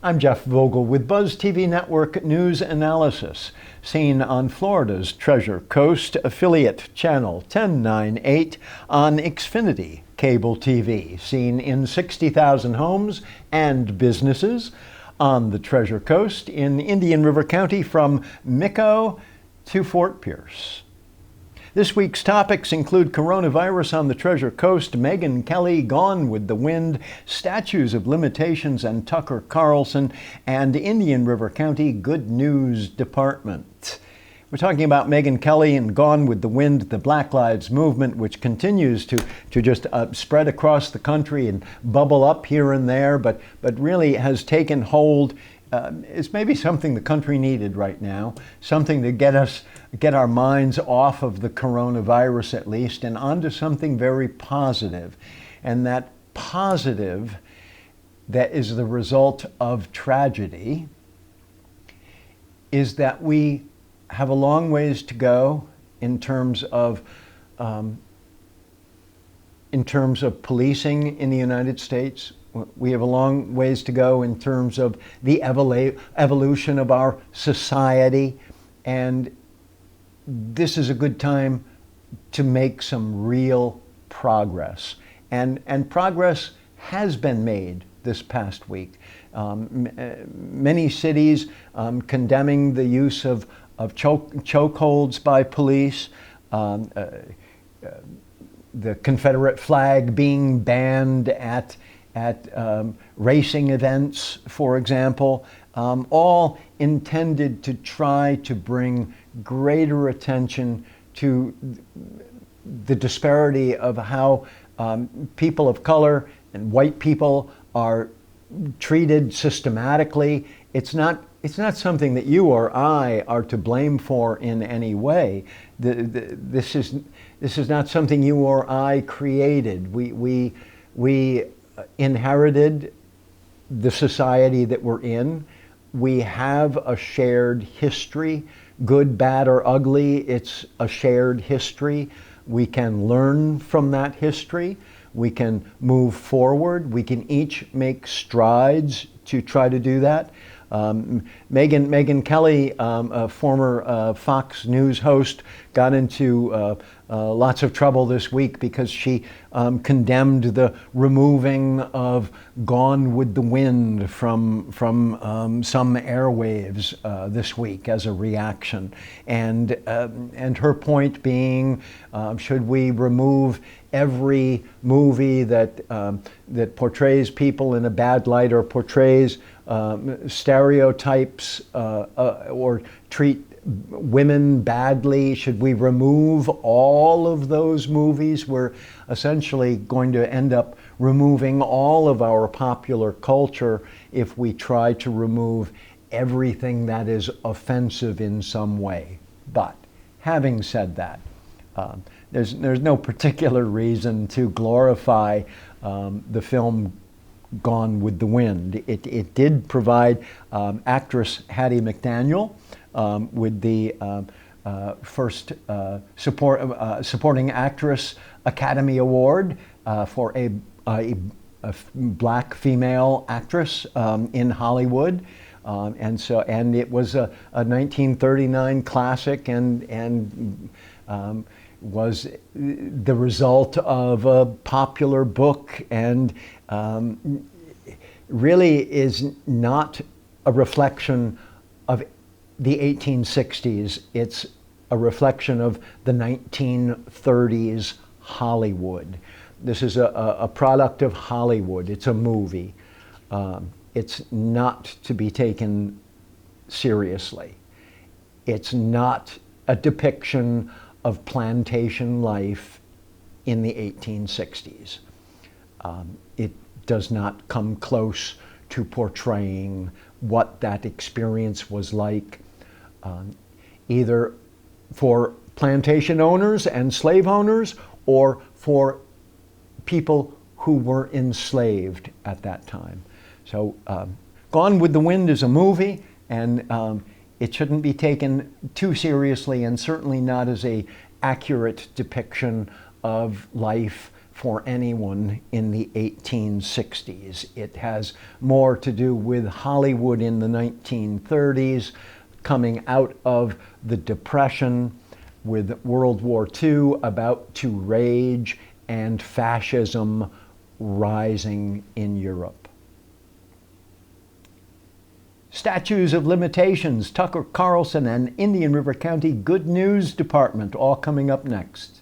I'm Jeff Vogel with Buzz TV Network News Analysis, seen on Florida's Treasure Coast affiliate channel 1098 on Xfinity Cable TV, seen in 60,000 homes and businesses on the Treasure Coast in Indian River County from Mico to Fort Pierce. This week's topics include coronavirus on the Treasure Coast, Meghan Kelly gone with the wind, statues of limitations and Tucker Carlson, and Indian River County Good News Department. We're talking about Meghan Kelly and Gone with the Wind, the Black Lives Movement, which continues to just spread across the country and bubble up here and there, but really has taken hold. It's maybe something the country needed right now, something to get our minds off of the coronavirus at least and onto something very positive. And that positive that is the result of tragedy is that we have a long ways to go in terms of policing in the United States. We have a long ways to go in terms of the evolution of our society, and this is a good time to make some real progress. And progress has been made this past week. Many cities condemning the use of chokeholds by police, the Confederate flag being banned at racing events, for example, all intended to try to bring greater attention to the disparity of how people of color and white people are treated systematically. It's not something that you or I are to blame for in any way. This is not something you or I created. We inherited the society that we're in. We have a shared history, good, bad, or ugly. It's a shared history. We can learn from that history. We can move forward. We can each make strides to try to do that. Meghan Kelly, a former Fox News host, got into lots of trouble this week because she condemned the removing of Gone with the Wind from some airwaves this week as a reaction. And her point being, should we remove every movie that portrays people in a bad light or portrays stereotypes or treat women badly? Should we remove all of those movies? We're essentially going to end up removing all of our popular culture if we try to remove everything that is offensive in some way. But having said that, there's no particular reason to glorify the film Gone with the Wind. It did provide actress Hattie McDaniel with the first supporting actress Academy Award for a black female actress in Hollywood. And it was a 1939 classic and was the result of a popular book and really is not a reflection of the 1860s. It's a reflection of the 1930s Hollywood. This is a product of Hollywood. It's a movie. It's not to be taken seriously. It's not a depiction of plantation life in the 1860s. It does not come close to portraying what that experience was like, either for plantation owners and slave owners or for people who were enslaved at that time. So Gone with the Wind is a movie, and it shouldn't be taken too seriously, and certainly not as an accurate depiction of life for anyone in the 1860s. It has more to do with Hollywood in the 1930s, coming out of the Depression, with World War II about to rage, and fascism rising in Europe. Statutes of limitations, Tucker Carlson and Indian River County Good News Department, all coming up next.